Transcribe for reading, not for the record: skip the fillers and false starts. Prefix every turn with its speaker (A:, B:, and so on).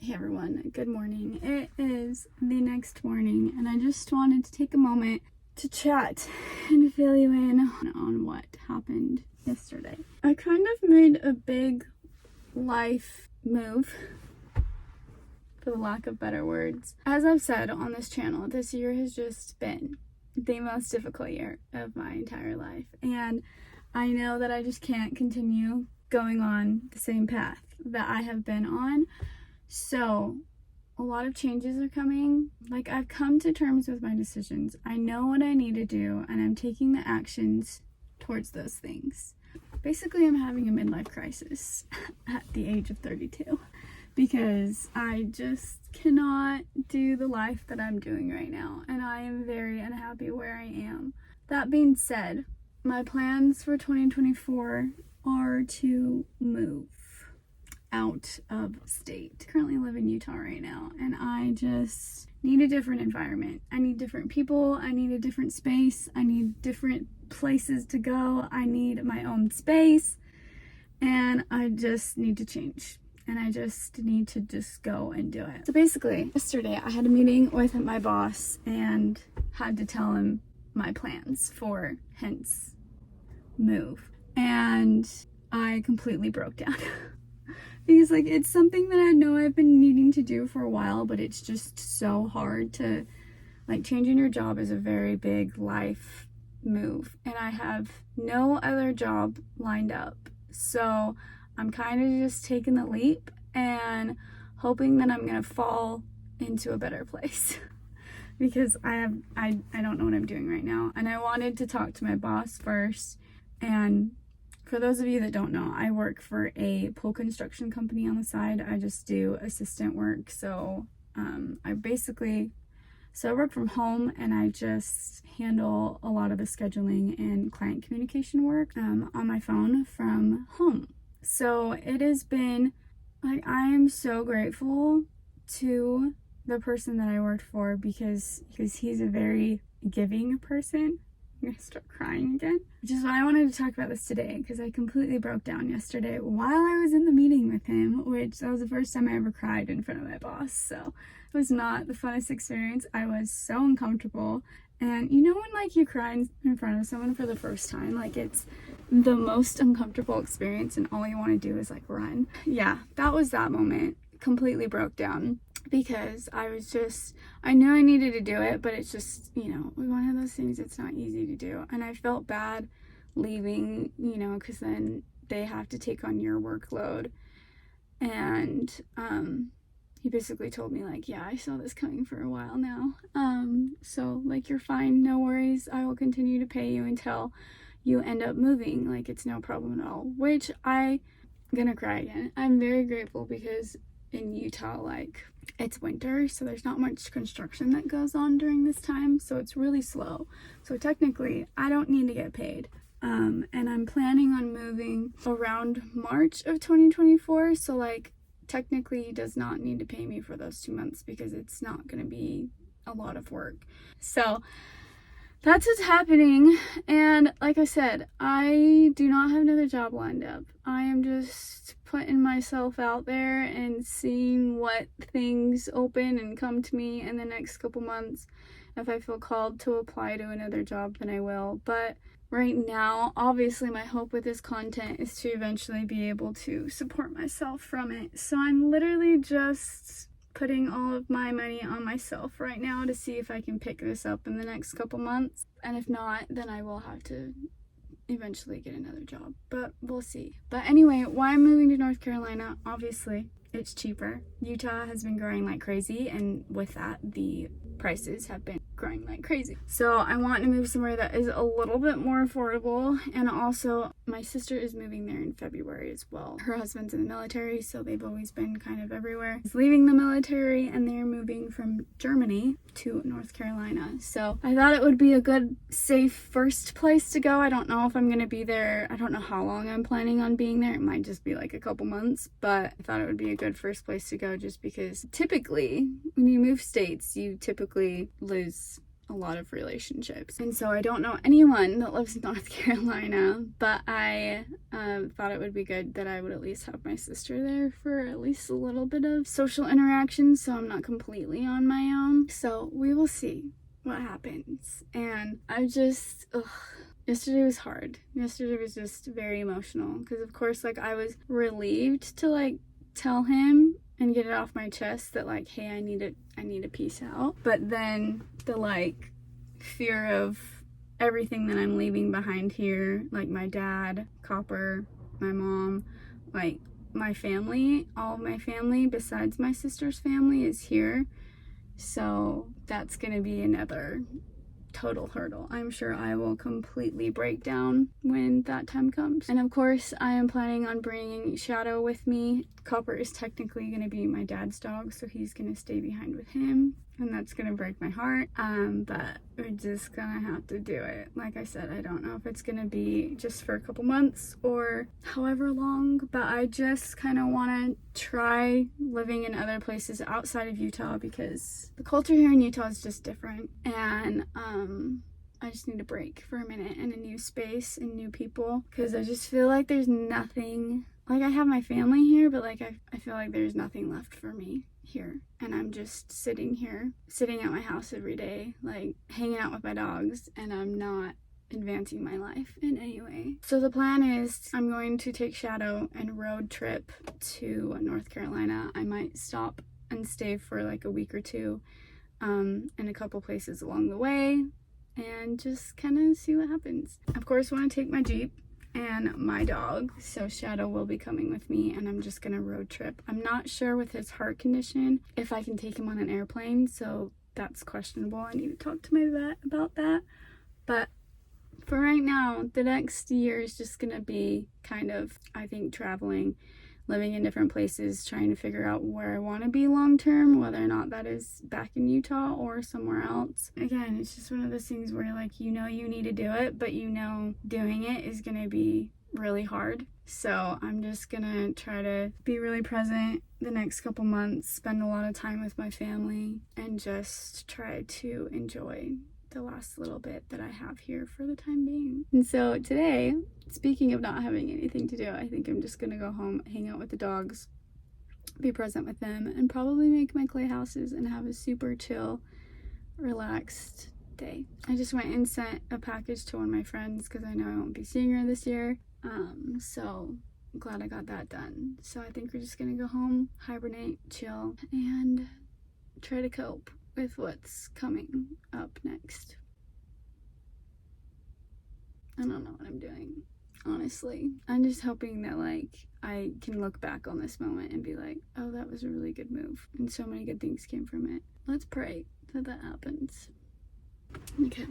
A: Hey everyone, good morning. It is the next morning and I just wanted to take a moment to chat and fill you in on what happened yesterday. I kind of made a big life move, for the lack of better words. As I've said on this channel, this year has just been the most difficult year of my entire life, and I know that I just can't continue going on the same path that I have been on. So a lot of changes are coming. Like, I've come to terms with my decisions. I know what I need to do and I'm taking the actions towards those things. Basically, I'm having a midlife crisis at the age of 32 because I just cannot do the life that I'm doing right now, and I am very unhappy where I am. That being said, my plans for 2024 are to move out of state. Currently live in Utah right now, and I just need a different environment. I need different people. I need a different space. I need different places to go. I need my own space, and I just need to change. And I just need to just go and do it. So basically, yesterday I had a meeting with my boss and had to tell him my plans for hence move. And I completely broke down. Because like, it's something that I know I've been needing to do for a while, but it's just so hard to, like, changing your job is a very big life move, and I have no other job lined up. So I'm kind of just taking the leap and hoping that I'm gonna fall into a better place because I don't know what I'm doing right now, and I wanted to talk to my boss first. And for those of you that don't know, I work for a pole construction company on the side. I just do assistant work. So I work from home, and I just handle a lot of the scheduling and client communication work on my phone from home. So it has been, like, I am so grateful to the person that I worked for because he's a very giving person. I'm gonna start crying again, which is why I wanted to talk about this today, because I completely broke down yesterday while I was in the meeting with him, which that was the first time I ever cried in front of my boss. So it was not the funnest experience. I was so uncomfortable. And you know when, like, you cry in front of someone for the first time, like, it's the most uncomfortable experience and all you want to do is like run. Yeah, that was that moment. Completely broke down. Because I knew I needed to do it, but it's just, one of those things, it's not easy to do. And I felt bad leaving, because then they have to take on your workload. And he basically told me, like, yeah, I saw this coming for a while now. So, like, you're fine, no worries. I will continue to pay you until you end up moving. Like, it's no problem at all. Which I'm gonna cry again. I'm very grateful because in Utah, like, it's winter, so there's not much construction that goes on during this time, so it's really slow. So technically, I don't need to get paid. And I'm planning on moving around March of 2024, so, like, technically he does not need to pay me for those 2 months because it's not going to be a lot of work. So that's what's happening, and like I said, I do not have another job lined up. I am just putting myself out there and seeing what things open and come to me in the next couple months. If I feel called to apply to another job, then I will. But right now, obviously my hope with this content is to eventually be able to support myself from it. So I'm literally just putting all of my money on myself right now to see if I can pick this up in the next couple months. And if not, then I will have to eventually get another job, but we'll see. But anyway, why I'm moving to North Carolina, obviously it's cheaper. Utah has been growing like crazy, and with that, the prices have been growing like crazy. So I want to move somewhere that is a little bit more affordable. And also, my sister is moving there in February as well. Her husband's in the military, so they've always been kind of everywhere. He's leaving the military, and they're moving from Germany to North Carolina. So I thought it would be a good, safe first place to go. I don't know if I'm going to be there. I don't know how long I'm planning on being there. It might just be like a couple months, but I thought it would be a good first place to go just because typically when you move states, you typically lose a lot of relationships. And so I don't know anyone that lives in North Carolina, but I thought it would be good that I would at least have my sister there for at least a little bit of social interaction, so I'm not completely on my own. So we will see what happens. And I just, yesterday was hard. Yesterday was just very emotional because, of course, like, I was relieved to like tell him and get it off my chest that like, hey, I need to peace out. But then the like fear of everything that I'm leaving behind here, like my dad, Copper, my mom, like my family, all of my family besides my sister's family is here. So that's gonna be another total hurdle. I'm sure I will completely break down when that time comes. And of course, I am planning on bringing Shadow with me. Copper is technically going to be my dad's dog, so he's going to stay behind with him, and that's going to break my heart. But we're just gonna have to do it. Like I said, I don't know if it's going to be just for a couple months or however long, but I just kind of want to try living in other places outside of Utah because the culture here in Utah is just different, and I just need a break for a minute and a new space and new people because I just feel like there's nothing. Like, I have my family here, but like I feel like there's nothing left for me here, and I'm just sitting at my house every day, like hanging out with my dogs, and I'm not advancing my life in any way. So the plan is I'm going to take Shadow and road trip to North Carolina. I might stop and stay for like a week or two in a couple places along the way and just kind of see what happens. Of course, I want to take my Jeep and my dog, so Shadow will be coming with me, and I'm just gonna road trip. I'm not sure with his heart condition if I can take him on an airplane, so that's questionable. I need to talk to my vet about that. But for right now, the next year is just gonna be kind of, I think, traveling, living in different places, trying to figure out where I want to be long term, whether or not that is back in Utah or somewhere else. Again, it's just one of those things where like, you know, you need to do it, but you know doing it is going to be really hard. So I'm just gonna try to be really present the next couple months, spend a lot of time with my family, and just try to enjoy the last little bit that I have here for the time being. And so today, speaking of not having anything to do, I think I'm just gonna go home, hang out with the dogs, be present with them, and probably make my clay houses and have a super chill, relaxed day. I just went and sent a package to one of my friends because I know I won't be seeing her this year. So I'm glad I got that done. So I think we're just gonna go home, hibernate, chill, and try to cope with what's coming up next. I don't know what I'm doing, honestly. I'm just hoping that like I can look back on this moment and be like, oh, that was a really good move and so many good things came from it. Let's pray that that happens. Okay,